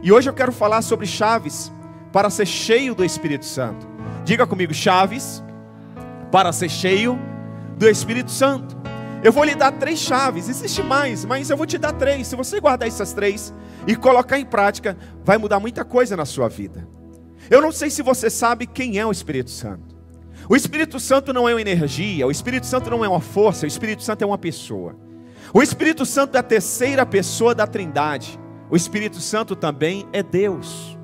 E hoje eu quero falar sobre chaves para ser cheio do Espírito Santo. Diga comigo, chaves para ser cheio do Espírito Santo. Eu vou lhe dar 3 chaves, existe mais, mas eu vou te dar 3. Se você guardar essas 3 e colocar em prática, vai mudar muita coisa na sua vida. Eu não sei se você sabe quem é o Espírito Santo. O Espírito Santo não é uma energia, o Espírito Santo não é uma força, o Espírito Santo é uma pessoa. O Espírito Santo é a terceira pessoa da Trindade. O Espírito Santo também é Deus.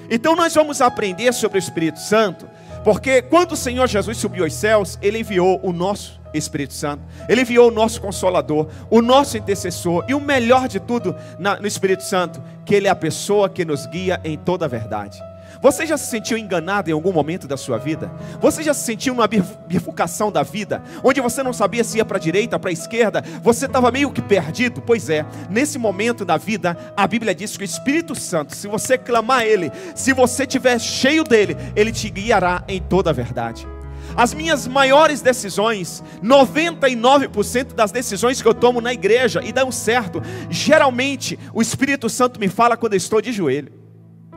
Então nós vamos aprender sobre o Espírito Santo, porque quando o Senhor Jesus subiu aos céus, Ele enviou o nosso Espírito Santo, Ele enviou o nosso Consolador, o nosso intercessor, e o melhor de tudo no Espírito Santo, que Ele é a pessoa que nos guia em toda a verdade. Você já se sentiu enganado em algum momento da sua vida? Você já se sentiu numa bifurcação da vida, onde você não sabia se ia para a direita, para a esquerda, você estava meio que perdido? Pois é, nesse momento da vida, a Bíblia diz que o Espírito Santo, se você clamar a Ele, se você estiver cheio dEle, Ele te guiará em toda a verdade. As minhas maiores decisões, 99% das decisões que eu tomo na igreja e dão certo, geralmente o Espírito Santo me fala quando eu estou de joelho.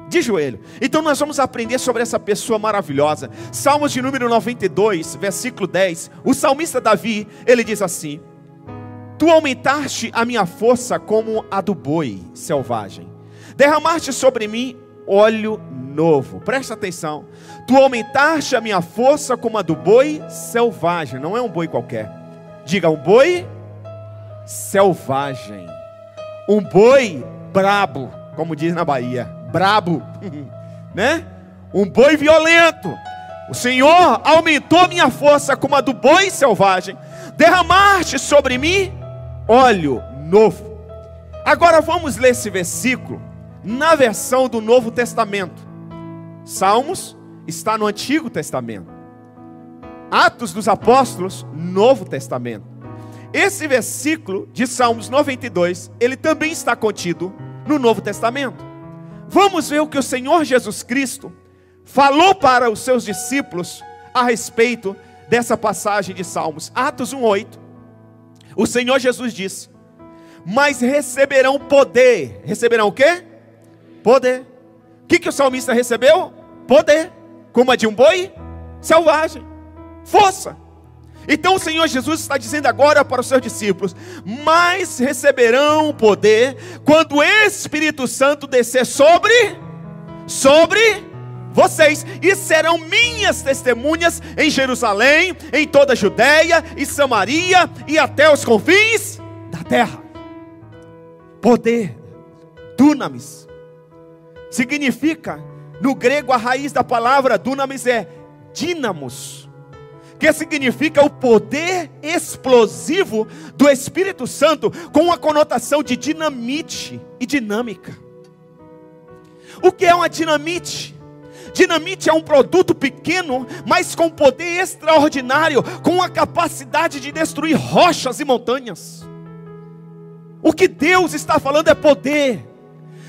De joelho. Então nós vamos aprender sobre essa pessoa maravilhosa. Salmos de número 92, versículo 10. O salmista Davi, ele diz assim: Tu aumentaste a minha força como a do boi selvagem, derramaste sobre mim óleo novo. Presta atenção. Tu aumentaste a minha força como a do boi selvagem. Não é um boi qualquer. Diga, um boi selvagem. Um boi brabo, como diz na Bahia. Brabo, né? Um boi violento. O Senhor aumentou minha força como a do boi selvagem. Derramaste sobre mim óleo novo. Agora vamos ler esse versículo na versão do Novo Testamento. Salmos está no Antigo Testamento. Atos dos Apóstolos, Novo Testamento. Esse versículo de Salmos 92, ele também está contido no Novo Testamento. Vamos ver o que o Senhor Jesus Cristo falou para os seus discípulos a respeito dessa passagem de Salmos. Atos 1:8. O Senhor Jesus disse: mas receberão poder. Receberão o quê? Poder. O que o salmista recebeu? Poder. Como a de um boi selvagem. Força. Então o Senhor Jesus está dizendo agora para os seus discípulos: mas receberão poder quando o Espírito Santo descer sobre vocês, e serão minhas testemunhas em Jerusalém, em toda a Judeia e Samaria e até os confins da terra. Poder, dunamis, significa, no grego a raiz da palavra dunamis é dínamos, que significa o poder explosivo do Espírito Santo, com uma conotação de dinamite e dinâmica. O que é uma dinamite? Dinamite é um produto pequeno, mas com poder extraordinário, com a capacidade de destruir rochas e montanhas. O que Deus está falando é poder.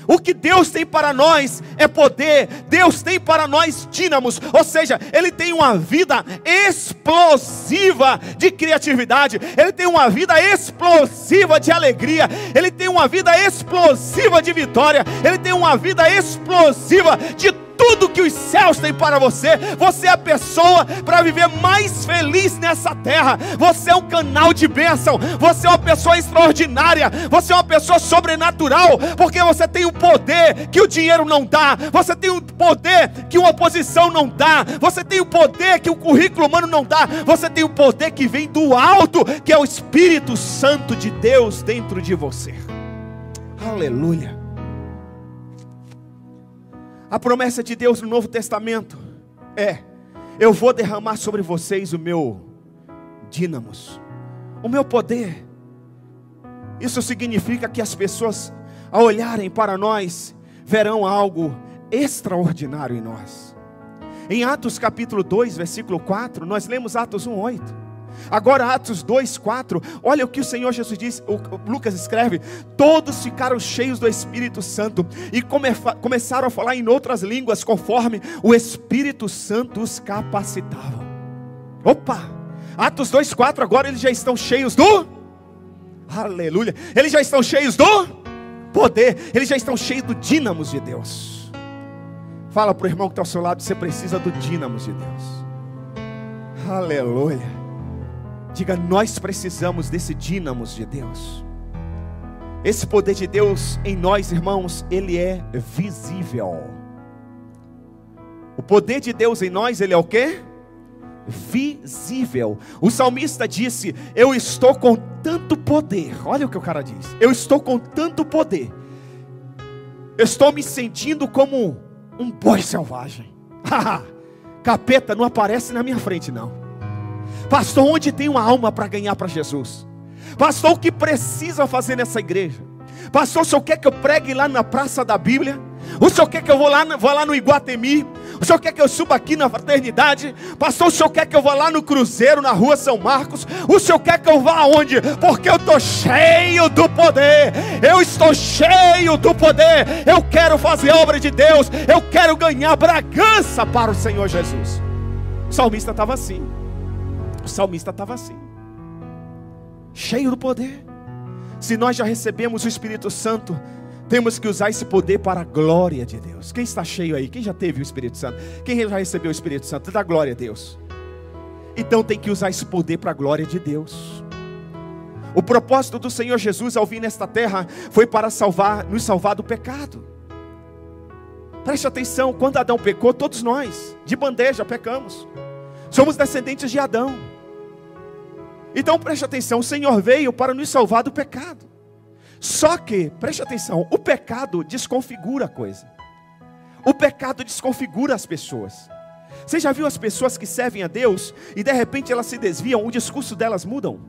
O que Deus tem para nós é poder. Deus tem para nós dínamos, ou seja, Ele tem uma vida explosiva de criatividade, Ele tem uma vida explosiva de alegria, Ele tem uma vida explosiva de vitória, Ele tem uma vida explosiva de tudo que os céus têm para você. Você é a pessoa para viver mais feliz nessa terra. Você é um canal de bênção. Você é uma pessoa extraordinária. Você é uma pessoa sobrenatural, porque você tem o poder que o dinheiro não dá. Você tem o poder que uma posição não dá. Você tem o poder que o currículo humano não dá. Você tem o poder que vem do alto, que é o Espírito Santo de Deus dentro de você. Aleluia. A promessa de Deus no Novo Testamento é: eu vou derramar sobre vocês o meu dínamos, o meu poder. Isso significa que as pessoas, ao olharem para nós, verão algo extraordinário em nós. Em Atos capítulo 2, versículo 4, nós lemos Atos 1:8. Agora Atos 2:4, olha o que o Senhor Jesus diz. Lucas escreve: todos ficaram cheios do Espírito Santo e começaram a falar em outras línguas, conforme o Espírito Santo os capacitava. Opa! Atos 2:4, agora eles já estão cheios do... Aleluia! Eles já estão cheios do poder, eles já estão cheios do dínamos de Deus. Fala para o irmão que está ao seu lado, você precisa do dínamos de Deus. Aleluia. Diga, nós precisamos desse dínamos de Deus. Esse poder de Deus em nós, irmãos, ele é visível. O poder de Deus em nós, ele é o quê? Visível. O salmista disse, eu estou com tanto poder. Olha o que o cara diz. Eu estou com tanto poder. Eu estou me sentindo como um boi selvagem. Capeta não aparece na minha frente não. Pastor, onde tem uma alma para ganhar para Jesus? Pastor, o que precisa fazer nessa igreja? Pastor, o senhor quer que eu pregue lá na Praça da Bíblia? O senhor quer que eu vou lá no Iguatemi? O senhor quer que eu suba aqui na Fraternidade? Pastor, o senhor quer que eu vá lá no Cruzeiro, na Rua São Marcos? O senhor quer que eu vá aonde? Porque eu estou cheio do poder. Eu estou cheio do poder. Eu quero fazer obra de Deus. Eu quero ganhar Bragança para o Senhor Jesus. O salmista estava assim. O salmista estava assim, cheio do poder. Se nós já recebemos o Espírito Santo, temos que usar esse poder para a glória de Deus. Quem está cheio aí? Quem já teve o Espírito Santo? Quem já recebeu o Espírito Santo? Dá glória a Deus. Então tem que usar esse poder para a glória de Deus. O propósito do Senhor Jesus ao vir nesta terra foi para nos salvar do pecado. Preste atenção, quando Adão pecou, todos nós, de bandeja, pecamos. Somos descendentes de Adão. Então preste atenção, o Senhor veio para nos salvar do pecado. Só que, preste atenção, o pecado desconfigura a coisa. O pecado desconfigura as pessoas. Você já viu as pessoas que servem a Deus e de repente elas se desviam, o discurso delas mudam?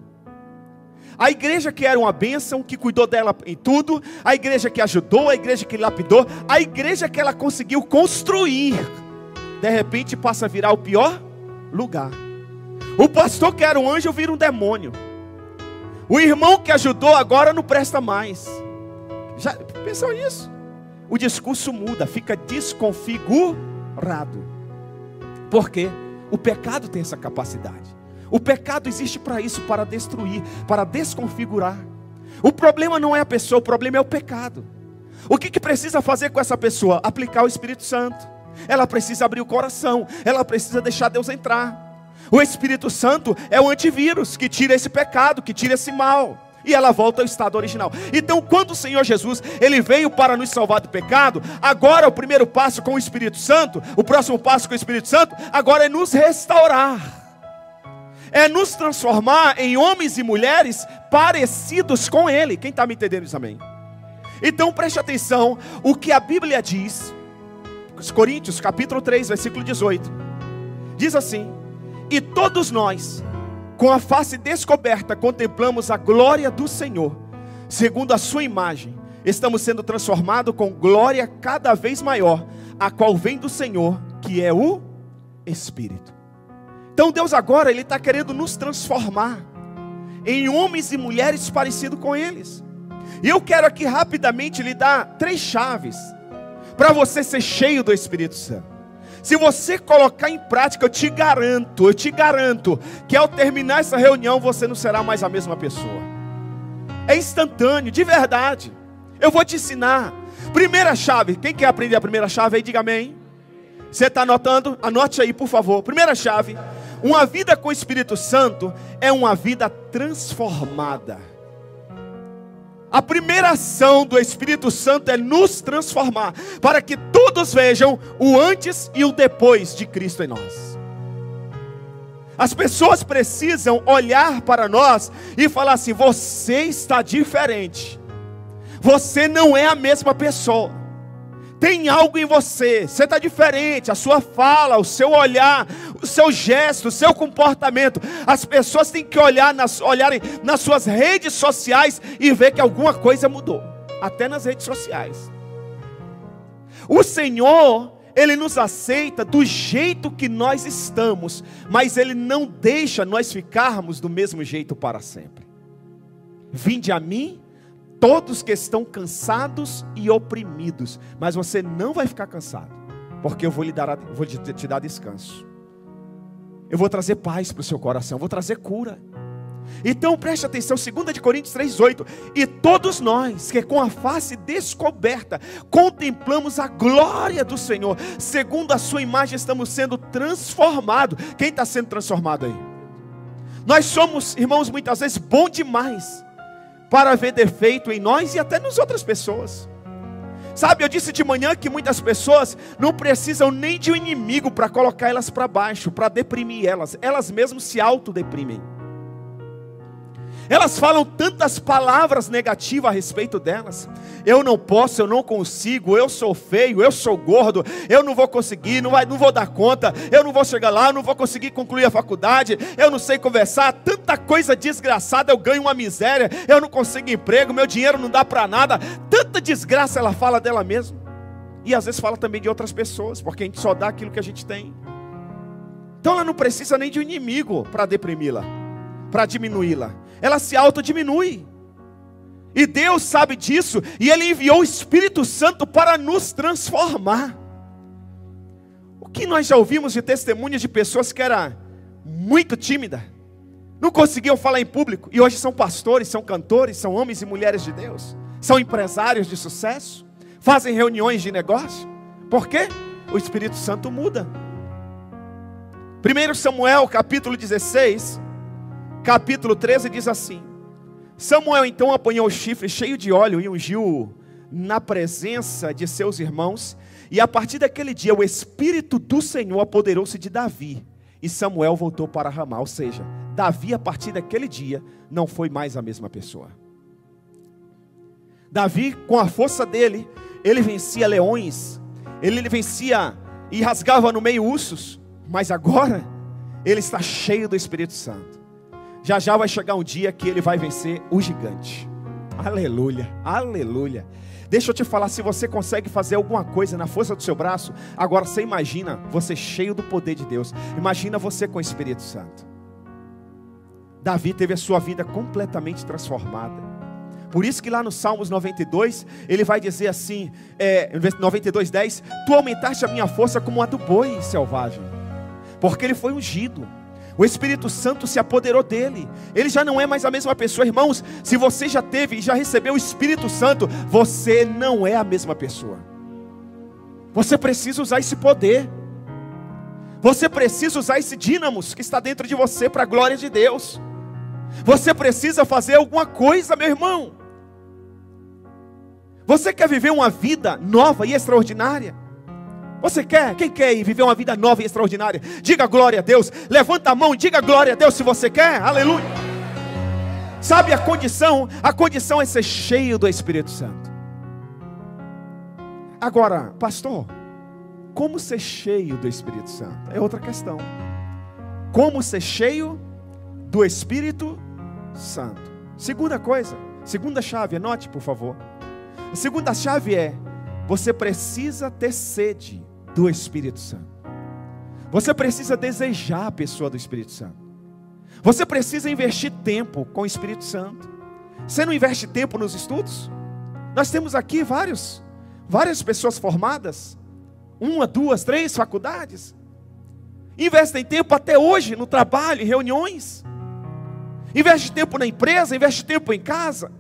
A igreja que era uma bênção, que cuidou dela em tudo, a igreja que ajudou, a igreja que lapidou, a igreja que ela conseguiu construir, de repente passa a virar o pior lugar. O pastor que era um anjo vira um demônio. O irmão que ajudou agora não presta mais. Já pensou nisso? O discurso muda, fica desconfigurado. Por quê? O pecado tem essa capacidade. O pecado existe para isso, para destruir, para desconfigurar. O problema não é a pessoa, o problema é o pecado. O que precisa fazer com essa pessoa? Aplicar o Espírito Santo. Ela precisa abrir o coração, ela precisa deixar Deus entrar. O Espírito Santo é o antivírus que tira esse pecado, que tira esse mal, e ela volta ao estado original. Então quando o Senhor Jesus, Ele veio para nos salvar do pecado, agora o primeiro passo com o Espírito Santo, o próximo passo com o Espírito Santo, agora é nos restaurar. É nos transformar em homens e mulheres parecidos com Ele. Quem está me entendendo isso, amém? Então preste atenção, o que a Bíblia diz, Coríntios capítulo 3, versículo 18, diz assim: e todos nós, com a face descoberta, contemplamos a glória do Senhor, segundo a sua imagem, estamos sendo transformados com glória cada vez maior, a qual vem do Senhor, que é o Espírito. Então Deus agora, Ele está querendo nos transformar em homens e mulheres parecidos com eles. E eu quero aqui rapidamente lhe dar 3 chaves para você ser cheio do Espírito Santo. Se você colocar em prática, eu te garanto que ao terminar essa reunião você não será mais a mesma pessoa. É instantâneo, de verdade. Eu vou te ensinar. Primeira chave, quem quer aprender a primeira chave aí, diga amém. Você está anotando? Anote aí, por favor. Primeira chave: uma vida com o Espírito Santo é uma vida transformada. A primeira ação do Espírito Santo é nos transformar, para que todos vejam o antes e o depois de Cristo em nós. As pessoas precisam olhar para nós e falar assim: você está diferente, você não é a mesma pessoa. Tem algo em você, você está diferente, a sua fala, o seu olhar, o seu gesto, o seu comportamento. As pessoas têm que olharem nas suas redes sociais e ver que alguma coisa mudou, até nas redes sociais. O Senhor, Ele nos aceita do jeito que nós estamos, mas Ele não deixa nós ficarmos do mesmo jeito para sempre. Vinde a mim, todos que estão cansados e oprimidos, mas você não vai ficar cansado, porque eu vou te dar descanso. Eu vou trazer paz para o seu coração, vou trazer cura. Então preste atenção, 2 Coríntios 3,8. E todos nós, que com a face descoberta, contemplamos a glória do Senhor, segundo a sua imagem estamos sendo transformados. Quem está sendo transformado aí? Nós somos, irmãos, muitas vezes bom demais para ver defeito em nós e até nas outras pessoas. Sabe, eu disse de manhã que muitas pessoas não precisam nem de um inimigo para colocar elas para baixo, para deprimir elas. Elas mesmas se autodeprimem. Elas falam tantas palavras negativas a respeito delas. Eu não posso, eu não consigo, eu sou feio, eu sou gordo, eu não vou conseguir, não vou dar conta, eu não vou chegar lá, eu não vou conseguir concluir a faculdade, eu não sei conversar, tanta coisa desgraçada, eu ganho uma miséria, eu não consigo emprego, meu dinheiro não dá para nada. Tanta desgraça ela fala dela mesma. E às vezes fala também de outras pessoas, porque a gente só dá aquilo que a gente tem. Então ela não precisa nem de um inimigo para deprimi-la, para diminuí-la. Ela se autodiminui. E Deus sabe disso. E Ele enviou o Espírito Santo para nos transformar. O que nós já ouvimos de testemunhas de pessoas que eram muito tímidas, não conseguiam falar em público, e hoje são pastores, são cantores, são homens e mulheres de Deus, são empresários de sucesso, fazem reuniões de negócio. Por quê? O Espírito Santo muda. 1 Samuel capítulo 16, capítulo 13 diz assim: Samuel então apanhou o chifre cheio de óleo e ungiu na presença de seus irmãos, e a partir daquele dia o Espírito do Senhor apoderou-se de Davi, e Samuel voltou para Ramá. Ou seja, Davi a partir daquele dia não foi mais a mesma pessoa. Davi, com a força dele, ele vencia leões, ele vencia e rasgava no meio ursos, mas agora ele está cheio do Espírito Santo. Já já vai chegar um dia que ele vai vencer o gigante. Aleluia, aleluia. Deixa eu te falar, se você consegue fazer alguma coisa na força do seu braço, agora você imagina você cheio do poder de Deus. Imagina você com o Espírito Santo. Davi teve a sua vida completamente transformada. Por isso que lá no Salmos 92, ele vai dizer assim, 92:10, tu aumentaste a minha força como a do boi selvagem. Porque ele foi ungido. O Espírito Santo se apoderou dele. Ele já não é mais a mesma pessoa. Irmãos, se você já teve e já recebeu o Espírito Santo, você não é a mesma pessoa. Você precisa usar esse poder. Você precisa usar esse dínamos que está dentro de você para a glória de Deus. Você precisa fazer alguma coisa, meu irmão. Você quer viver uma vida nova e extraordinária? Você quer? Quem quer ir viver uma vida nova e extraordinária? Diga glória a Deus. Levanta a mão e diga glória a Deus se você quer. Aleluia. Sabe a condição? A condição é ser cheio do Espírito Santo. Agora, pastor, como ser cheio do Espírito Santo? É outra questão. Como ser cheio do Espírito Santo? Segunda coisa, segunda chave, anote por favor. A segunda chave é: você precisa ter sede do Espírito Santo. Você precisa desejar a pessoa do Espírito Santo. Você precisa investir tempo com o Espírito Santo. Você não investe tempo nos estudos? Nós temos aqui várias pessoas formadas, 1, 2, 3 faculdades. Investem tempo até hoje no trabalho, em reuniões. Investe tempo na empresa, investe tempo em casa.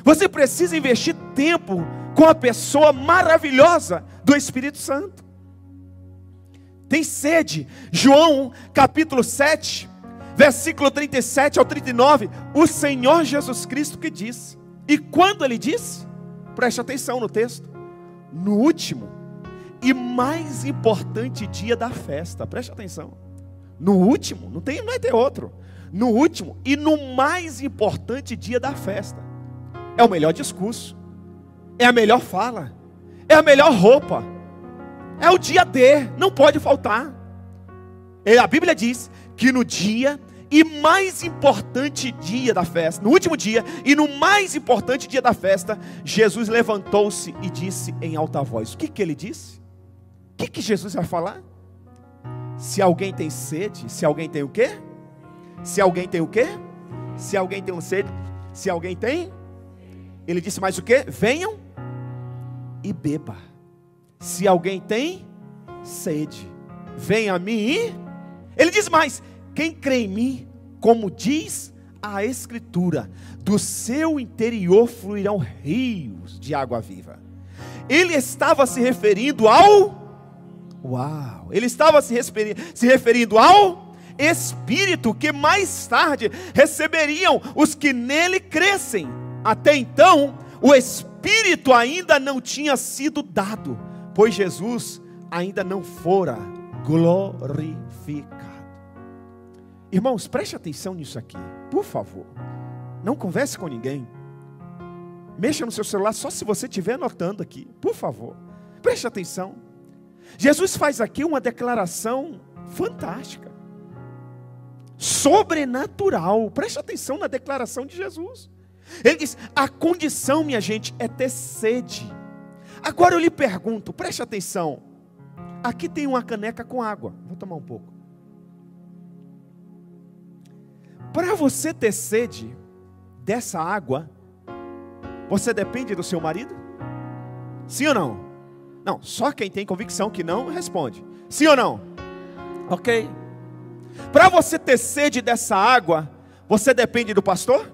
Você precisa investir tempo com a pessoa maravilhosa do Espírito Santo. Tem sede. João capítulo 7, versículo 37 ao 39, o Senhor Jesus Cristo que disse. E quando ele disse, preste atenção no texto, no último e mais importante dia da festa, preste atenção, no último, não vai ter outro, no último e no mais importante dia da festa, é o melhor discurso, é a melhor fala, é a melhor roupa, é o dia D, não pode faltar. A Bíblia diz que no dia e mais importante dia da festa, no último dia e no mais importante dia da festa, Jesus levantou-se e disse em alta voz. O que ele disse? O que Jesus vai falar? Se alguém tem sede, se alguém tem o quê? Se alguém tem o quê? Se alguém tem sede, se alguém tem, ele disse mais o quê? Venham e beba. Se alguém tem sede, venha a mim e... Ele diz mais: quem crê em mim, como diz a Escritura: do seu interior fluirão rios de água viva. Ele estava se referindo ele estava se referindo ao Espírito que mais tarde receberiam os que nele crescem. Até então, o Espírito ainda não tinha sido dado, pois Jesus ainda não fora glorificado. Irmãos, preste atenção nisso aqui, por favor. Não converse com ninguém. Mexa no seu celular só se você estiver anotando aqui, por favor. Preste atenção. Jesus faz aqui uma declaração fantástica, sobrenatural. Preste atenção na declaração de Jesus. Ele diz: a condição, minha gente, é ter sede. Agora eu lhe pergunto, preste atenção. Aqui tem uma caneca com água. Vou tomar um pouco. Para você ter sede dessa água, você depende do seu marido? Sim ou não? Não, só quem tem convicção que não, responde. Sim ou não? Ok. Para você ter sede dessa água, você depende do pastor?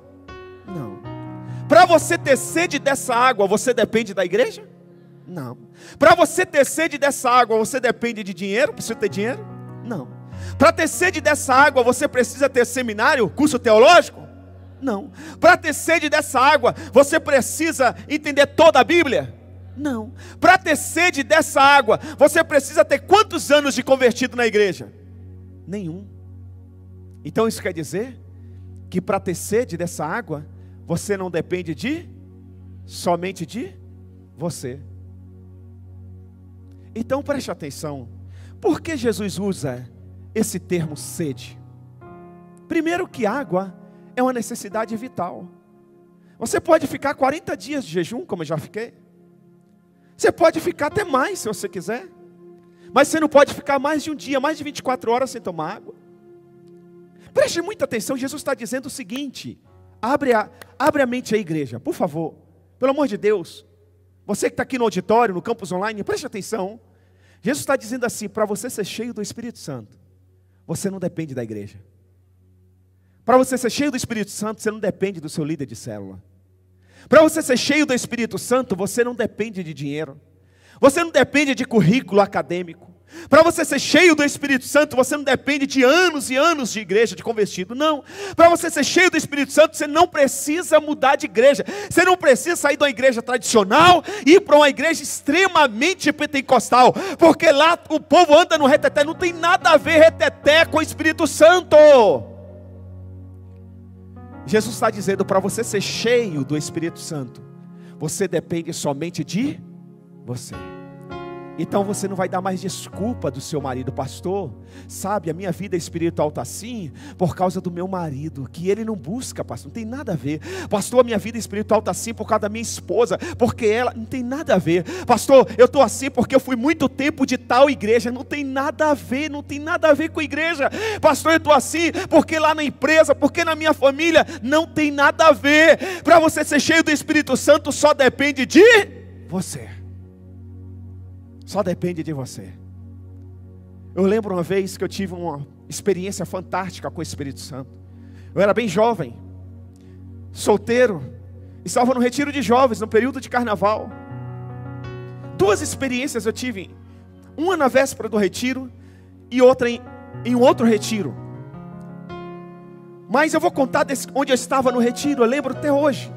Não. Para você ter sede dessa água, você depende da igreja? Não. Para você ter sede dessa água, você depende de dinheiro? Precisa ter dinheiro? Não. Para ter sede dessa água, você precisa ter seminário, curso teológico? Não. Para ter sede dessa água, você precisa entender toda a Bíblia? Não. Para ter sede dessa água, você precisa ter quantos anos de convertido na igreja? Nenhum. Então isso quer dizer que para ter sede dessa água, você não depende somente de você. Então preste atenção. Por que Jesus usa esse termo sede? Primeiro que água é uma necessidade vital. Você pode ficar 40 dias de jejum, como eu já fiquei. Você pode ficar até mais, se você quiser. Mas você não pode ficar mais de um dia, mais de 24 horas sem tomar água. Preste muita atenção, Jesus está dizendo o seguinte. Abre a mente aí, igreja, por favor. Pelo amor de Deus. Você que está aqui no auditório, no campus online, preste atenção. Jesus está dizendo assim: para você ser cheio do Espírito Santo, você não depende da igreja. Para você ser cheio do Espírito Santo, você não depende do seu líder de célula. Para você ser cheio do Espírito Santo, você não depende de dinheiro. Você não depende de currículo acadêmico. Para você ser cheio do Espírito Santo, você não depende de anos e anos de igreja, de convertido. Não. Para você ser cheio do Espírito Santo, você não precisa mudar de igreja. Você não precisa sair de uma igreja tradicional e ir para uma igreja extremamente pentecostal. Porque lá o povo anda no reteté. Não tem nada a ver reteté com o Espírito Santo. Jesus está dizendo: para você ser cheio do Espírito Santo, você depende somente de você. Então você não vai dar mais desculpa do seu marido: pastor, sabe, a minha vida espiritual está assim por causa do meu marido, que ele não busca, pastor. Não tem nada a ver. Pastor, a minha vida espiritual está assim por causa da minha esposa, porque ela, não tem nada a ver. Pastor, eu estou assim porque eu fui muito tempo de tal igreja. Não tem nada a ver, não tem nada a ver com a igreja. Pastor, eu estou assim porque lá na empresa, porque na minha família. Não tem nada a ver. Para você ser cheio do Espírito Santo, só depende de você. Só depende de você. Eu lembro uma vez que eu tive uma experiência fantástica com o Espírito Santo. Eu era bem jovem, solteiro, estava no retiro de jovens, no período de carnaval. 2 experiências eu tive. Uma na véspera do retiro e outra em um outro retiro. Mas eu vou contar onde eu estava no retiro, eu lembro até hoje.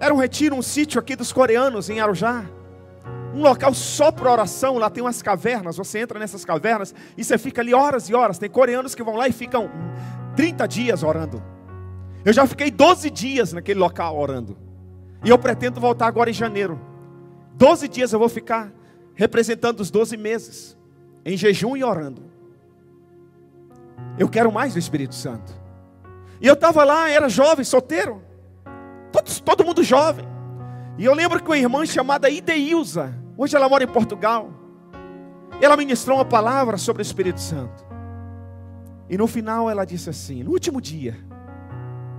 Era um retiro, um sítio aqui dos coreanos, em Arujá. Um local só para oração. Lá tem umas cavernas. Você entra nessas cavernas e você fica ali horas e horas. Tem coreanos que vão lá e ficam 30 dias orando. Eu já fiquei 12 dias naquele local orando. E eu pretendo voltar agora em janeiro. 12 dias eu vou ficar representando os 12 meses, em jejum e orando. Eu quero mais do Espírito Santo. E eu estava lá, era jovem, solteiro. Todo mundo jovem. E eu lembro que uma irmã chamada Ideilza, hoje ela mora em Portugal, ela ministrou uma palavra sobre o Espírito Santo. E no final ela disse assim, no último dia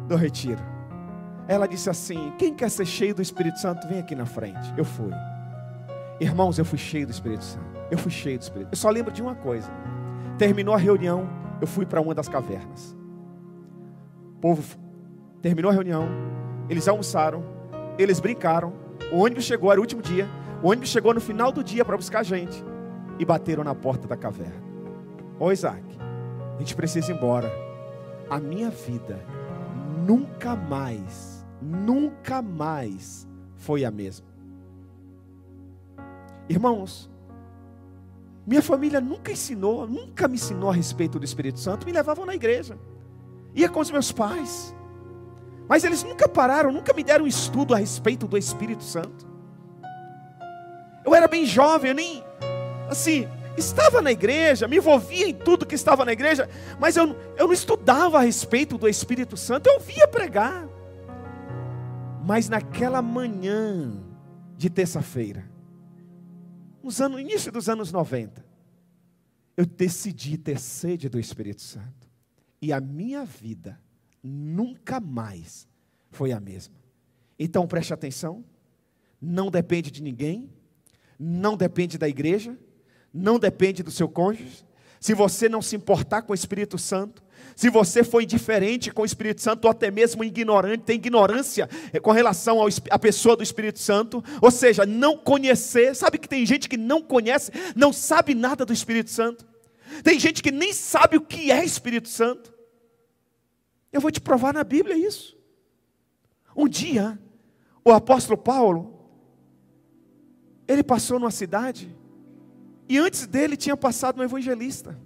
do retiro, ela disse assim: quem quer ser cheio do Espírito Santo, vem aqui na frente. Eu fui. Irmãos, eu fui cheio do Espírito Santo. Eu fui cheio do Espírito. Eu só lembro de uma coisa. Terminou a reunião, eu fui para uma das cavernas. O povo terminou a reunião, eles almoçaram, eles brincaram, o ônibus chegou, era o último dia, o ônibus chegou no final do dia para buscar a gente, e bateram na porta da caverna. Ô Isaac, a gente precisa ir embora. A minha vida nunca mais foi a mesma. Irmãos, minha família nunca me ensinou a respeito do Espírito Santo. Me levavam na igreja, ia com os meus pais, mas eles nunca pararam, nunca me deram um estudo a respeito do Espírito Santo. Eu era bem jovem, eu nem, assim, estava na igreja, me envolvia em tudo que estava na igreja, mas eu não estudava a respeito do Espírito Santo. Eu ouvia pregar. Mas naquela manhã de terça-feira, no início dos anos 90, eu decidi ter sede do Espírito Santo. E a minha vida nunca mais foi a mesma. Então preste atenção, não depende de ninguém, não depende da igreja, não depende do seu cônjuge. Se você não se importar com o Espírito Santo, se você for indiferente com o Espírito Santo, ou até mesmo ignorante, tem ignorância com relação à pessoa do Espírito Santo, ou seja, não conhecer. Sabe que tem gente que não conhece, não sabe nada do Espírito Santo. Tem gente que nem sabe o que é Espírito Santo. Eu vou te provar na Bíblia isso. Um dia, o apóstolo Paulo, ele passou numa cidade, e antes dele tinha passado um evangelista.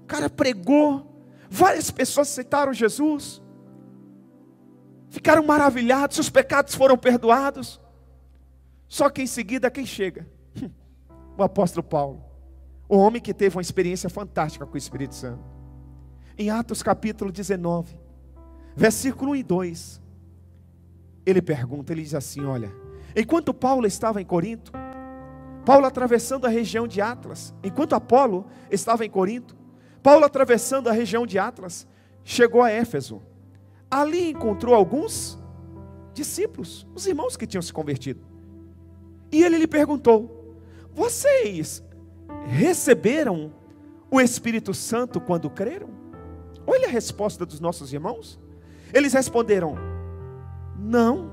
O cara pregou, várias pessoas aceitaram Jesus, ficaram maravilhados, seus pecados foram perdoados. Só que em seguida, quem chega? O apóstolo Paulo, o homem que teve uma experiência fantástica com o Espírito Santo. Em Atos capítulo 19, versículo 1 e 2, ele pergunta, ele diz assim, olha, enquanto Paulo estava em Corinto, Paulo atravessando a região de Atlas, enquanto Apolo estava em Corinto, Paulo atravessando a região de Atlas, chegou a Éfeso. Ali encontrou alguns discípulos, os irmãos que tinham se convertido. E ele lhe perguntou, vocês receberam o Espírito Santo quando creram? Olha a resposta dos nossos irmãos. Eles responderam, não,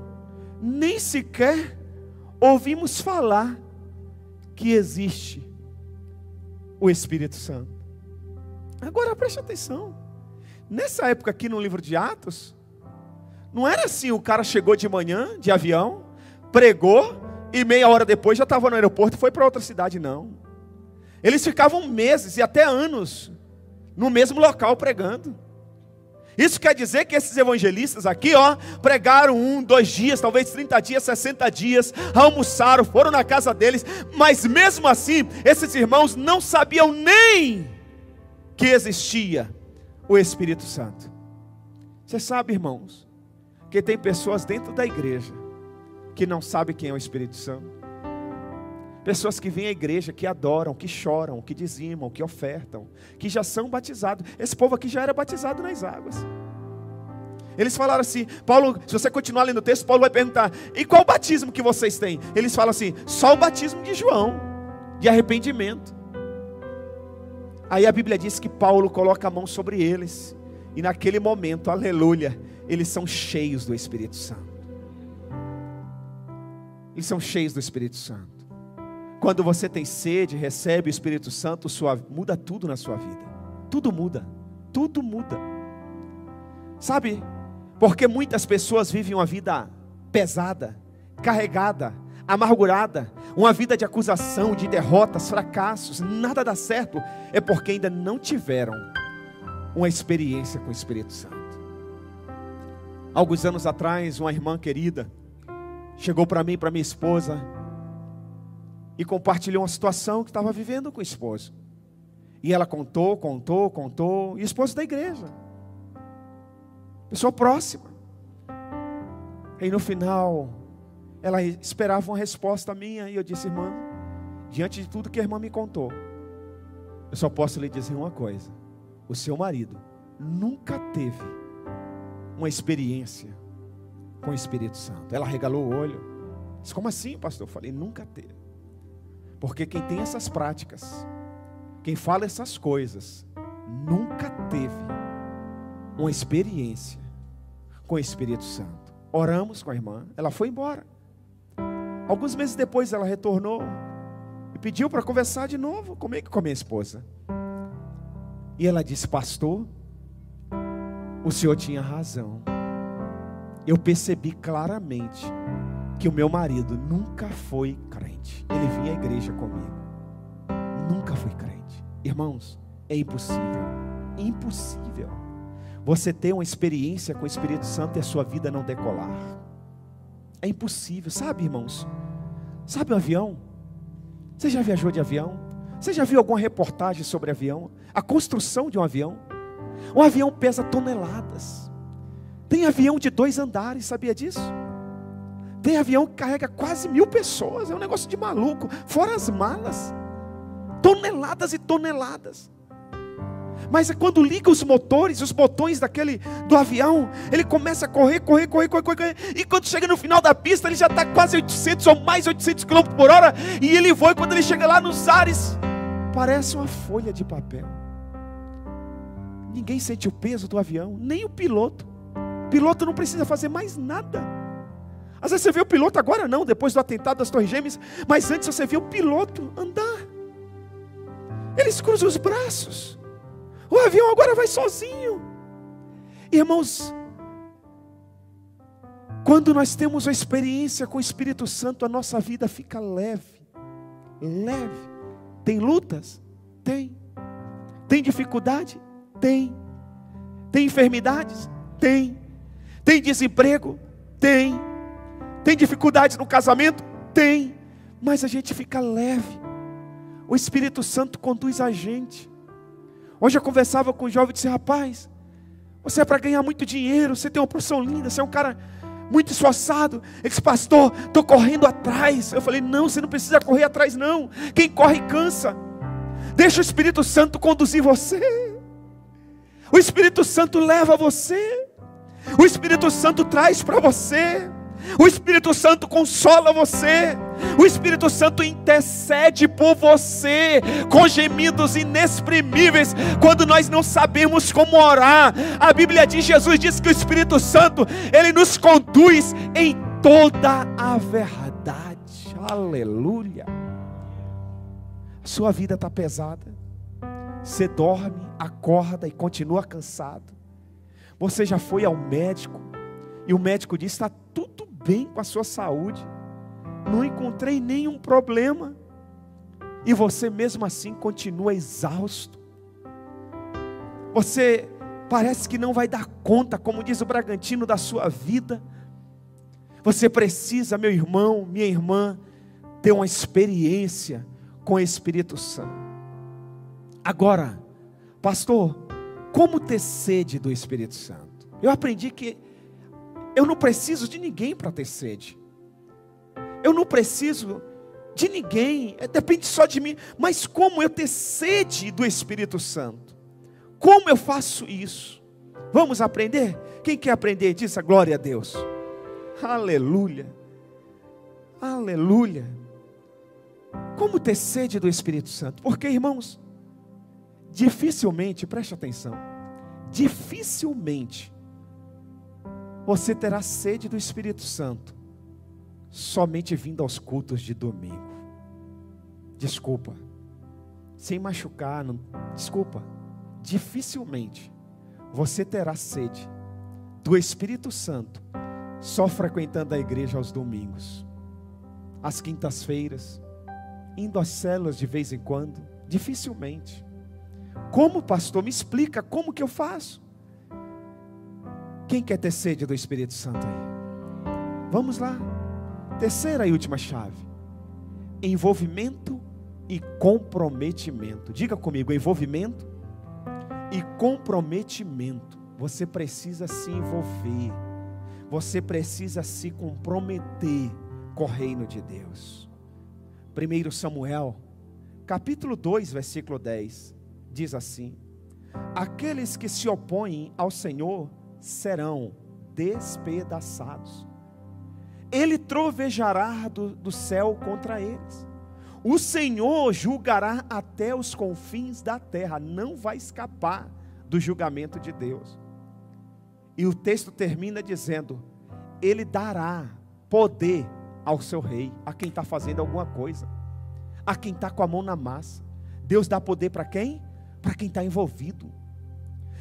nem sequer ouvimos falar que existe o Espírito Santo. Agora preste atenção, nessa época aqui no livro de Atos, não era assim, o cara chegou de manhã, de avião, pregou, e meia hora depois já estava no aeroporto e foi para outra cidade, não. Eles ficavam meses e até anos no mesmo local pregando. Isso quer dizer que esses evangelistas aqui, pregaram 1, 2 dias, talvez 30 dias, 60 dias, almoçaram, foram na casa deles, mas mesmo assim, esses irmãos não sabiam nem que existia o Espírito Santo. Você sabe, irmãos, que tem pessoas dentro da igreja que não sabem quem é o Espírito Santo. Pessoas que vêm à igreja, que adoram, que choram, que dizimam, que ofertam, que já são batizados. Esse povo aqui já era batizado nas águas. Eles falaram assim, Paulo, se você continuar lendo o texto, Paulo vai perguntar, e qual batismo que vocês têm? Eles falam assim, só o batismo de João, de arrependimento. Aí a Bíblia diz que Paulo coloca a mão sobre eles, e naquele momento, aleluia, eles são cheios do Espírito Santo. Eles são cheios do Espírito Santo. Quando você tem sede, recebe o Espírito Santo, muda tudo na sua vida. Tudo muda. Tudo muda. Sabe? Porque muitas pessoas vivem uma vida pesada, carregada, amargurada. Uma vida de acusação, de derrotas, fracassos. Nada dá certo. É porque ainda não tiveram uma experiência com o Espírito Santo. Alguns anos atrás, uma irmã querida chegou para mim e para minha esposa e compartilhou uma situação que estava vivendo com o esposo. E ela contou, e o esposo da igreja, pessoa próxima. E no final, ela esperava uma resposta minha, e eu disse, irmã, diante de tudo que a irmã me contou, eu só posso lhe dizer uma coisa, o seu marido nunca teve uma experiência com o Espírito Santo. Ela regalou o olho, disse, como assim, pastor? Eu falei, nunca teve. Porque quem tem essas práticas, quem fala essas coisas, nunca teve uma experiência com o Espírito Santo. Oramos com a irmã, ela foi embora. Alguns meses depois ela retornou e pediu para conversar de novo comigo e com a minha esposa. E ela disse: pastor, o senhor tinha razão. Eu percebi claramente que o meu marido nunca foi crente. Ele vinha à igreja comigo, nunca foi crente. Irmãos, é impossível você ter uma experiência com o Espírito Santo e a sua vida não decolar. É impossível, sabe, irmãos? Sabe um avião? Você já viajou de avião? Você já viu alguma reportagem sobre avião? A construção de um avião? Um avião pesa toneladas. Tem avião de 2 andares, sabia disso? Tem avião que carrega quase 1000 pessoas, é um negócio de maluco, fora as malas, toneladas e toneladas. Mas é quando liga os motores, os botões do avião, ele começa a correr, e quando chega no final da pista, ele já está quase 800 ou mais 800 km por hora, e ele voa, e quando ele chega lá nos ares, parece uma folha de papel. Ninguém sente o peso do avião, nem o piloto. O piloto não precisa fazer mais nada. Às vezes você vê o piloto, agora não, depois do atentado das Torres Gêmeas, mas antes você vê o piloto andar. Eles cruzam os braços. O avião agora vai sozinho. Irmãos, quando nós temos a experiência com o Espírito Santo, a nossa vida fica leve. Leve. Tem lutas? Tem. Tem dificuldade? Tem. Tem enfermidades? Tem. Tem desemprego? Tem. Tem dificuldades no casamento? Tem. Mas a gente fica leve. O Espírito Santo conduz a gente. Hoje eu conversava com um jovem e disse: rapaz, você é para ganhar muito dinheiro, você tem uma profissão linda, você é um cara muito esforçado. Ele disse: pastor, estou correndo atrás. Eu falei: não, você não precisa correr atrás não. Quem corre cansa. Deixa o Espírito Santo conduzir você. O Espírito Santo leva você. O Espírito Santo traz para você. O Espírito Santo consola você. O Espírito Santo intercede por você com gemidos inexprimíveis quando nós não sabemos como orar. A Bíblia diz, Jesus diz que o Espírito Santo, ele nos conduz em toda a verdade. Aleluia. Sua vida está pesada. Você dorme, acorda e continua cansado. Você já foi ao médico e o médico disse: está tudo bem com a sua saúde, não encontrei nenhum problema, e você mesmo assim continua exausto. Você parece que não vai dar conta, como diz o Bragantino, da sua vida. Você precisa, meu irmão, minha irmã, ter uma experiência com o Espírito Santo. Agora, pastor, como ter sede do Espírito Santo? Eu aprendi que eu não preciso de ninguém para ter sede. Eu não preciso de ninguém, depende só de mim. Mas como eu ter sede do Espírito Santo? Como eu faço isso? Vamos aprender? Quem quer aprender disso? Glória a Deus. Aleluia. Aleluia. Como ter sede do Espírito Santo? Porque, irmãos, dificilmente, preste atenção, dificilmente você terá sede do Espírito Santo somente vindo aos cultos de domingo. Desculpa, sem machucar, não, desculpa. Dificilmente você terá sede do Espírito Santo só frequentando a igreja aos domingos, às quintas-feiras, indo às células de vez em quando. Dificilmente. Como, pastor? Me explica como que eu faço. Quem quer ter sede do Espírito Santo aí? Vamos lá. Terceira e última chave: envolvimento e comprometimento. Diga comigo: envolvimento e comprometimento. Você precisa se envolver. Você precisa se comprometer com o reino de Deus. 1 Samuel, capítulo 2, versículo 10, diz assim: aqueles que se opõem ao Senhor serão despedaçados. Ele trovejará do céu contra eles. O Senhor julgará até os confins da terra. Não vai escapar do julgamento de Deus. E o texto termina dizendo: Ele dará poder ao seu rei, a quem está fazendo alguma coisa, a quem está com a mão na massa. Deus dá poder para quem? Para quem está envolvido.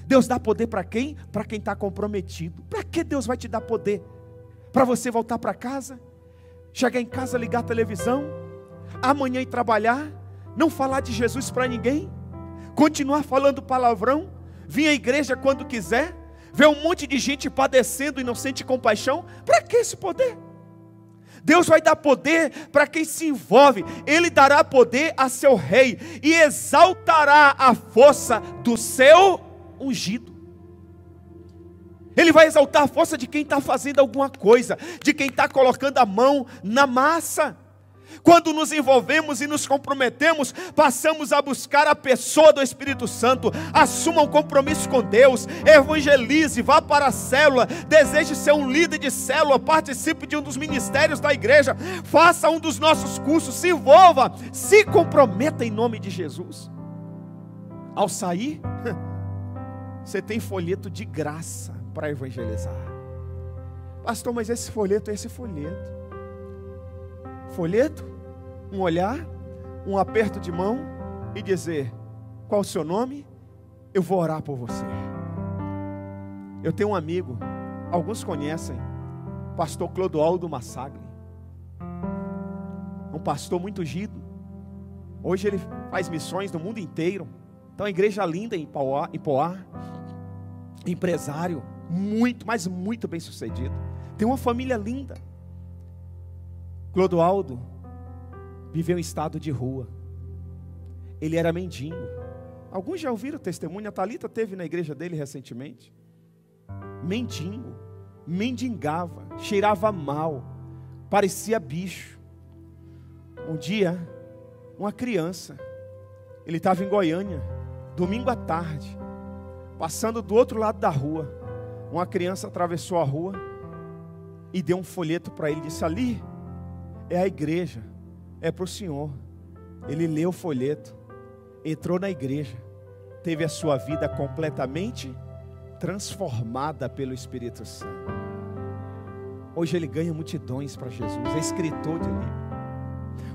Deus dá poder para quem? Para quem está comprometido. Para que Deus vai te dar poder? Para você voltar para casa, chegar em casa, ligar a televisão, amanhã ir trabalhar, não falar de Jesus para ninguém, continuar falando palavrão, vir à igreja quando quiser, ver um monte de gente padecendo e não sente compaixão? Para que esse poder? Deus vai dar poder para quem se envolve. Ele dará poder a seu rei e exaltará a força do seu ungido. Ele vai exaltar a força de quem está fazendo alguma coisa, de quem está colocando a mão na massa. Quando nos envolvemos e nos comprometemos, passamos a buscar a pessoa do Espírito Santo. Assuma um compromisso com Deus, evangelize, vá para a célula, deseje ser um líder de célula, participe de um dos ministérios da igreja, faça um dos nossos cursos, se envolva, se comprometa em nome de Jesus. Ao sair, você tem folheto de graça para evangelizar. Pastor, mas esse folheto é esse folheto. Folheto, um olhar, um aperto de mão e dizer: qual o seu nome? Eu vou orar por você. Eu tenho um amigo, alguns conhecem, pastor Clodoaldo Massagli, um pastor muito ungido. Hoje ele faz missões no mundo inteiro. Então, a igreja linda em Poá, empresário, muito, mas muito bem sucedido. Tem uma família linda. Clodoaldo viveu em estado de rua. Ele era mendigo. Alguns já ouviram o testemunho, a Thalita teve na igreja dele recentemente. Mendigo, mendigava, cheirava mal, parecia bicho. Um dia, uma criança, ele estava em Goiânia, domingo à tarde, passando do outro lado da rua. Uma criança atravessou a rua e deu um folheto para ele, disse: ali é a igreja, é para o senhor. Ele leu o folheto, entrou na igreja, teve a sua vida completamente transformada pelo Espírito Santo. Hoje ele ganha multidões para Jesus, é escritor de livro.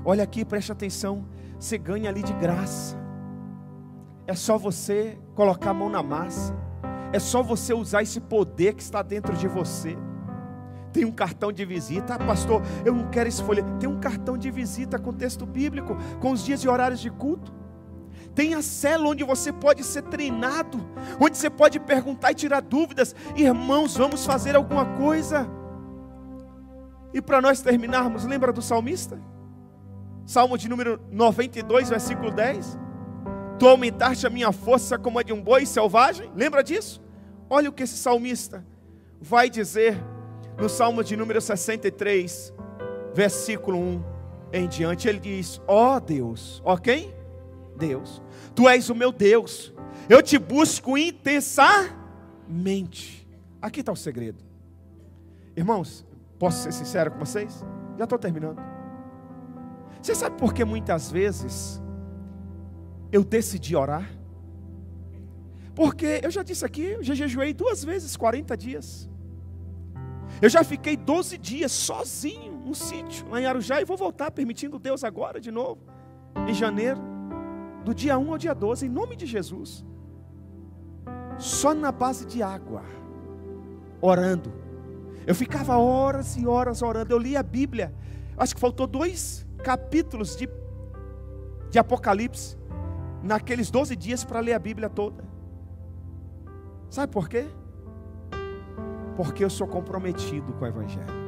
Olha aqui, preste atenção, você ganha ali de graça. É só você colocar a mão na massa, é só você usar esse poder que está dentro de você. Tem um cartão de visita. Ah, pastor, eu não quero esse folheto. Tem um cartão de visita com texto bíblico, com os dias e horários de culto. Tem a célula onde você pode ser treinado, onde você pode perguntar e tirar dúvidas. Irmãos, vamos fazer alguma coisa. E para nós terminarmos, lembra do salmista? Salmo de número 92, versículo 10. Tu aumentaste a minha força como a de um boi selvagem. Lembra disso? Olha o que esse salmista vai dizer no Salmo de número 63, versículo 1 em diante. Ele diz: ó Deus, ó quem? Deus, Tu és o meu Deus, eu te busco intensamente. Aqui está o segredo. Irmãos, posso ser sincero com vocês? Já estou terminando. Você sabe por que muitas vezes eu decidi orar? Porque eu já disse aqui, eu já jejuei 2 vezes 40 dias. Eu já fiquei 12 dias sozinho no sítio, lá em Arujá, e vou voltar, permitindo Deus agora de novo, em janeiro, do dia 1 ao dia 12, em nome de Jesus. Só na base de água, orando. Eu ficava horas e horas orando, eu li a Bíblia, acho que faltou 2 capítulos de Apocalipse, naqueles 12 dias para ler a Bíblia toda. Sabe por quê? Porque eu sou comprometido com o Evangelho.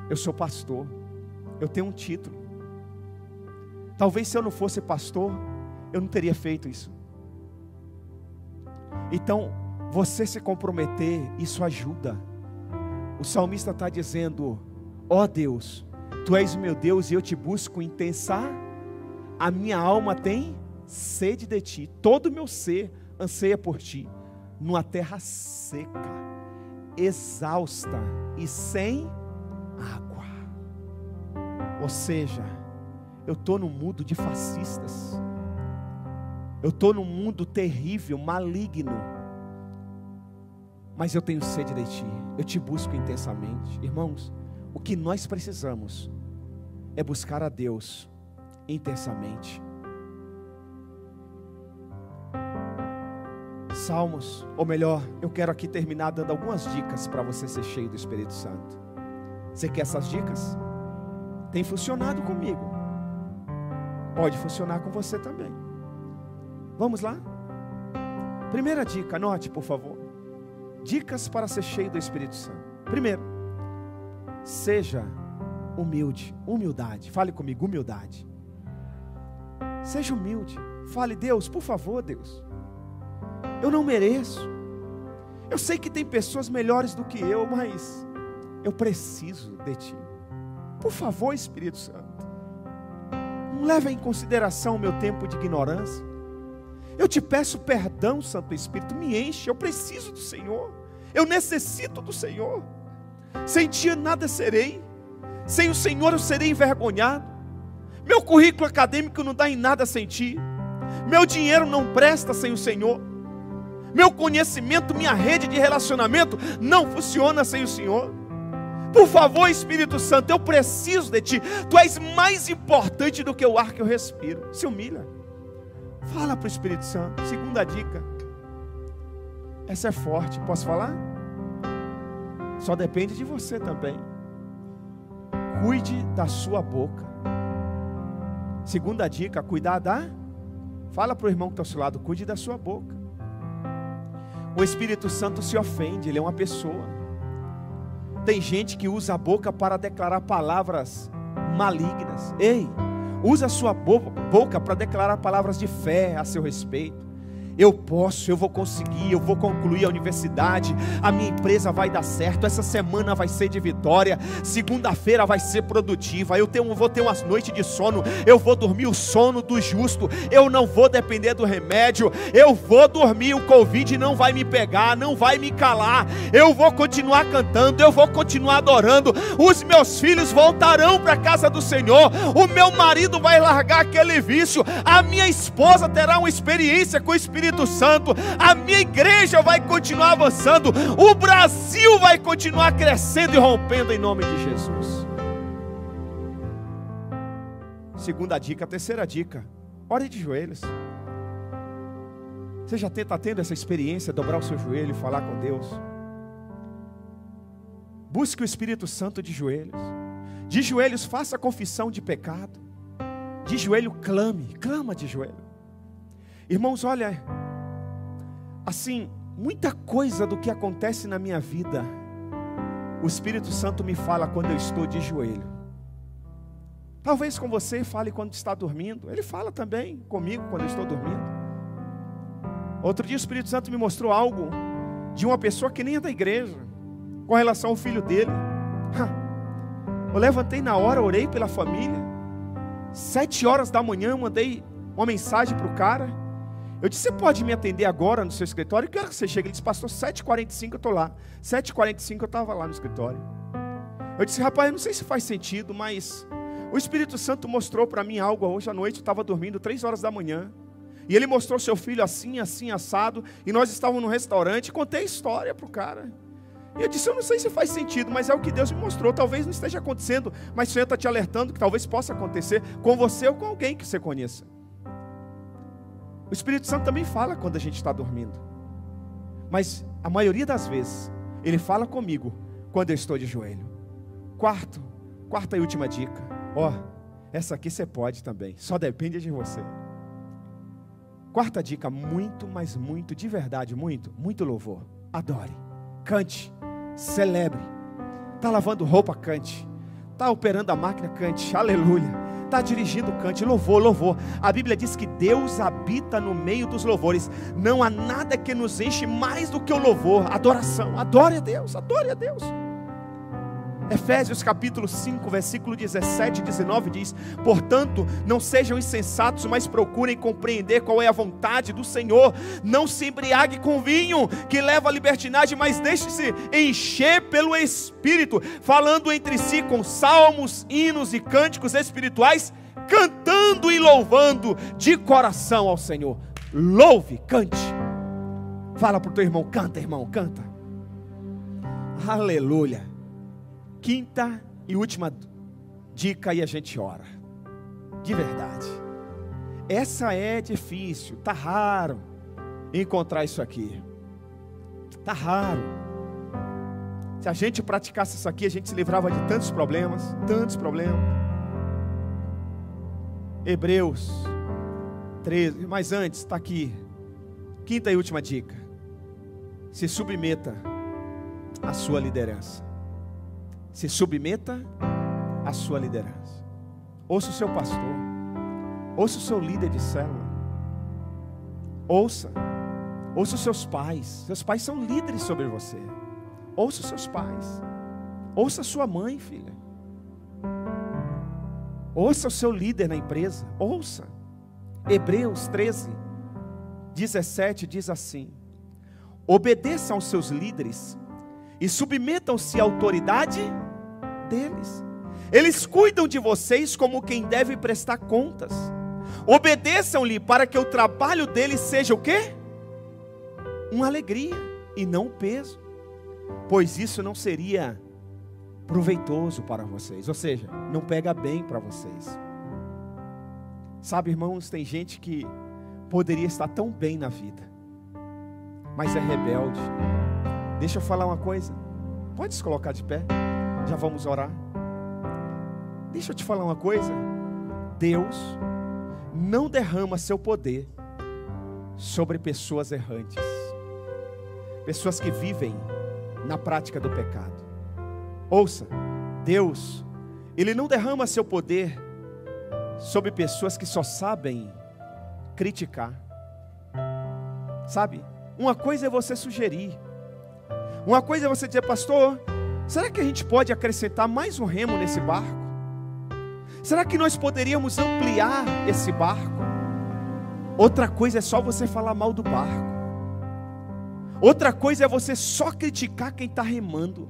Eu sou pastor. Eu tenho um título. Talvez se eu não fosse pastor, eu não teria feito isso. Então, você se comprometer, isso ajuda. O salmista está dizendo: ó Deus, Tu és o meu Deus e eu te busco intensa. A minha alma tem sede de Ti. Todo o meu ser anseia por Ti. Numa terra seca, exausta e sem água. Ou seja, eu estou num mundo de fascistas. Eu estou num mundo terrível, maligno. mas eu tenho sede de Ti, eu Te busco intensamente. Irmãos, o que nós precisamos é buscar a Deus intensamente. Salmos, ou melhor, eu quero aqui terminar dando algumas dicas para você ser cheio do Espírito Santo. Você quer essas dicas? Tem funcionado comigo, pode funcionar com você também. Vamos lá? Primeira dica, anote por favor. Dicas para ser cheio do Espírito Santo. Primeiro, seja humilde. Humildade, fale comigo, humildade. Seja humilde. Fale, Deus, por favor, Deus, eu não mereço. Eu sei que tem pessoas melhores do que eu, mas eu preciso de Ti. Por favor, Espírito Santo, não leve em consideração o meu tempo de ignorância. Eu te peço perdão, Santo Espírito, me enche, eu preciso do Senhor, eu necessito do Senhor. Sem Ti nada serei, sem o Senhor eu serei envergonhado. Meu currículo acadêmico não dá em nada sem Ti, meu dinheiro não presta sem o Senhor, meu conhecimento, minha rede de relacionamento não funciona sem o Senhor. Por favor, Espírito Santo, eu preciso de Ti, Tu és mais importante do que o ar que eu respiro. Se humilha, fala para o Espírito Santo. Segunda dica, essa é forte, posso falar? Só depende de você também. Cuide da sua boca. Segunda dica, cuidar da... Fala para o irmão que está ao seu lado, cuide da sua boca. O Espírito Santo se ofende, ele é uma pessoa. Tem gente que usa a boca para declarar palavras malignas. Ei, usa a sua boca para declarar palavras de fé a seu respeito. Eu posso, eu vou conseguir, eu vou concluir a universidade, a minha empresa vai dar certo, essa semana vai ser de vitória, segunda-feira vai ser produtiva, eu vou ter umas noites de sono, eu vou dormir o sono do justo, eu não vou depender do remédio, eu vou dormir, o Covid não vai me pegar, não vai me calar, eu vou continuar cantando, eu vou continuar adorando, os meus filhos voltarão para a casa do Senhor, o meu marido vai largar aquele vício, a minha esposa terá uma experiência com o Espírito Santo, a minha igreja vai continuar avançando, o Brasil vai continuar crescendo e rompendo em nome de Jesus. Segunda dica, terceira dica, ore de joelhos. Você já está tendo essa experiência, dobrar o seu joelho e falar com Deus? Busque o Espírito Santo de joelhos faça confissão de pecado, de joelho clama de joelho. Irmãos, olha, assim, muita coisa do que acontece na minha vida, o Espírito Santo me fala quando eu estou de joelho. Talvez com você fale quando está dormindo, Ele fala também comigo quando eu estou dormindo. Outro dia o Espírito Santo me mostrou algo de uma pessoa que nem é da igreja, com relação ao filho dele. Eu levantei na hora, orei pela família, 7 horas da manhã eu mandei uma mensagem para o cara. Eu disse, você pode me atender agora no seu escritório? Que hora que você chega? Ele disse, pastor, 7h45 eu estou lá. 7h45 eu estava lá no escritório. Eu disse, rapaz, eu não sei se faz sentido, mas o Espírito Santo mostrou para mim algo hoje à noite. Eu estava dormindo 3 horas da manhã. E ele mostrou seu filho assim, assim, assado. E nós estávamos no restaurante. Contei a história para o cara. E eu disse, eu não sei se faz sentido, mas é o que Deus me mostrou. Talvez não esteja acontecendo, mas o Senhor está te alertando que talvez possa acontecer com você ou com alguém que você conheça. O Espírito Santo também fala quando a gente está dormindo, mas a maioria das vezes Ele fala comigo quando eu estou de joelho. Quarta e última dica, essa aqui você pode também, só depende de você. Quarta dica, muito, mas muito, de verdade, muito louvor. Adore, cante, celebre. Está lavando roupa, cante. Está operando a máquina, cante, aleluia. Está dirigindo, cante, louvor. A Bíblia diz que Deus habita no meio dos louvores. Não há nada que nos enche mais do que o louvor, adoração. Adore a Deus. Efésios capítulo 5, versículo 17 e 19 diz, portanto, não sejam insensatos, mas procurem compreender qual é a vontade do Senhor. Não se embriague com vinho, que leva à libertinagem, mas deixe-se encher pelo Espírito, falando entre si com salmos, hinos e cânticos espirituais, cantando e louvando de coração ao Senhor. Louve, cante. Fala para o teu irmão, canta irmão, canta. Aleluia. Quinta e última dica e a gente ora. De verdade. Essa é difícil, tá raro encontrar isso aqui. Tá raro. Se a gente praticasse isso aqui, a gente se livrava de tantos problemas, tantos problemas. Hebreus 13, mas antes, está aqui. Quinta e última dica. Se submeta à sua liderança. Se submeta à sua liderança. Ouça o seu pastor. Ouça o seu líder de célula. Ouça os seus pais. Seus pais são líderes sobre você. Ouça os seus pais. Ouça a sua mãe, filha. Ouça o seu líder na empresa. Ouça. Hebreus 13, 17 diz assim: obedeçam aos seus líderes e submetam-se à autoridade deles. Eles cuidam de vocês como quem deve prestar contas. Obedeçam-lhe para que o trabalho deles seja o quê? Uma alegria e não um peso, pois isso não seria proveitoso para vocês, ou seja, não pega bem para vocês. Sabe, irmãos, tem gente que poderia estar tão bem na vida, mas é rebelde. Deixa eu falar uma coisa. Pode se colocar de pé, já vamos orar. Deixa eu te falar uma coisa. Deus não derrama seu poder sobre pessoas errantes, pessoas que vivem na prática do pecado. Ouça, Deus, Ele não derrama seu poder sobre pessoas que só sabem criticar. Sabe, uma coisa é você sugerir, uma coisa é você dizer: pastor, será que a gente pode acrescentar mais um remo nesse barco? Será que nós poderíamos ampliar esse barco? Outra coisa é só você falar mal do barco. Outra coisa é você só criticar quem está remando.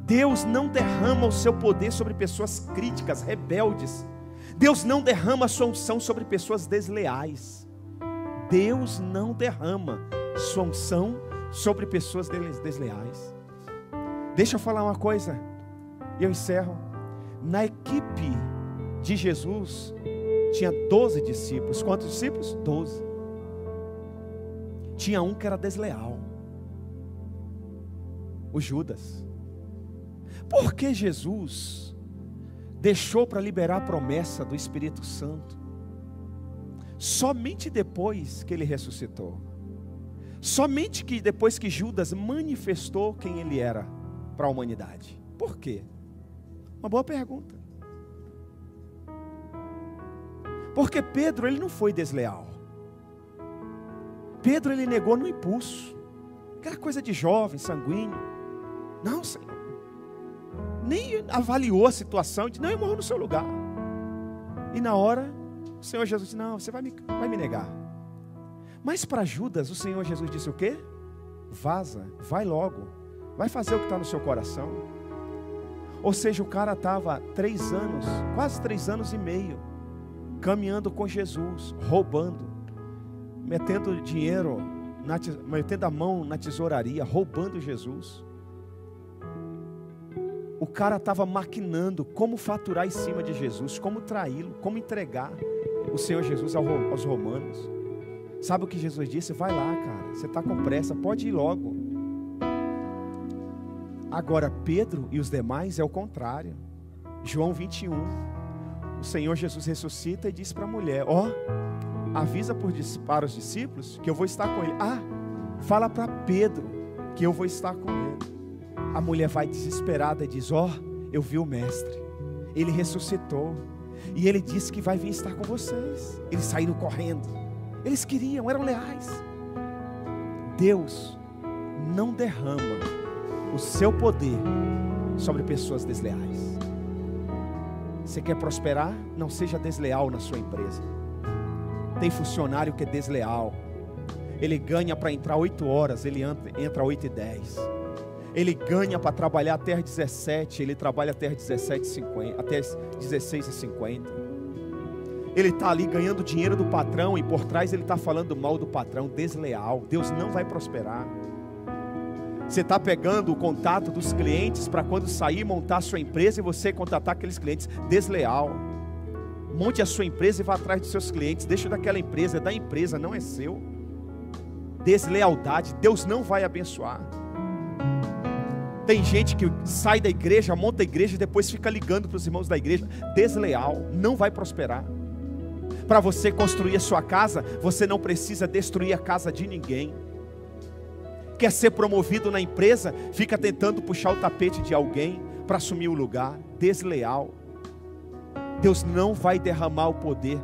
Deus não derrama o seu poder sobre pessoas críticas, rebeldes. Deus não derrama a sua unção sobre pessoas desleais. Deus não derrama sua unção sobre pessoas desleais. Deixa eu falar uma coisa, e eu encerro. Na equipe de Jesus tinha 12 discípulos. Quantos discípulos? 12. Tinha um que era desleal, o Judas. Por que Jesus deixou para liberar a promessa do Espírito Santo somente depois que ele ressuscitou? Somente que depois que Judas manifestou quem ele era para a humanidade. Por quê? Uma boa pergunta. Porque Pedro, ele não foi desleal. Pedro, ele negou no impulso. Aquela coisa de jovem, sanguíneo. Não, Senhor. Nem avaliou a situação, disse: não, eu morro no seu lugar. E na hora, o Senhor Jesus disse: não, você vai me negar. Mas para Judas, o Senhor Jesus disse o quê? Vaza, vai logo, vai fazer o que está no seu coração. Ou seja, o cara estava 3 anos, quase 3 anos e meio, caminhando com Jesus, roubando, metendo dinheiro, metendo a mão na tesouraria, roubando Jesus. O cara estava maquinando como faturar em cima de Jesus, como traí-lo, como entregar o Senhor Jesus aos romanos. Sabe o que Jesus disse? Vai lá, cara, você está com pressa, pode ir logo. Agora Pedro e os demais é o contrário. João 21, o Senhor Jesus ressuscita e diz para a mulher: avisa para os discípulos que eu vou estar com ele. Fala para Pedro que eu vou estar com ele. A mulher vai desesperada e diz: eu vi o mestre, ele ressuscitou, e ele disse que vai vir estar com vocês. Eles saíram correndo, eles queriam, eram leais. Deus não derrama o seu poder sobre pessoas desleais. Você quer prosperar? Não seja desleal na sua empresa. Tem funcionário que é desleal. Ele ganha para entrar 8 horas, ele entra 8h10. Ele ganha para trabalhar até as 17, ele trabalha até as 17h50, até as 16h50. Ele está ali ganhando dinheiro do patrão e por trás ele está falando mal do patrão, desleal. Deus não vai prosperar. Você está pegando o contato dos clientes para quando sair montar a sua empresa e você contratar aqueles clientes. Desleal. Monte a sua empresa e vá atrás dos seus clientes. Deixa daquela empresa, é da empresa, não é seu. Deslealdade, Deus não vai abençoar. Tem gente que sai da igreja, monta a igreja e depois fica ligando para os irmãos da igreja. Desleal, não vai prosperar. Para você construir a sua casa, você não precisa destruir a casa de ninguém. Quer ser promovido na empresa, fica tentando puxar o tapete de alguém para assumir o lugar. Desleal. Deus não vai derramar o poder.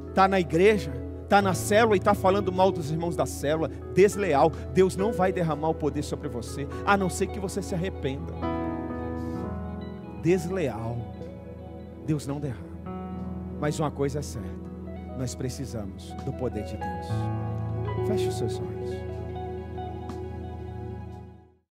Está na igreja, está na célula e está falando mal dos irmãos da célula. Desleal. Deus não vai derramar o poder sobre você, a não ser que você se arrependa. Desleal. Deus não derrama. Mas uma coisa é certa, nós precisamos do poder de Deus. Feche os seus olhos.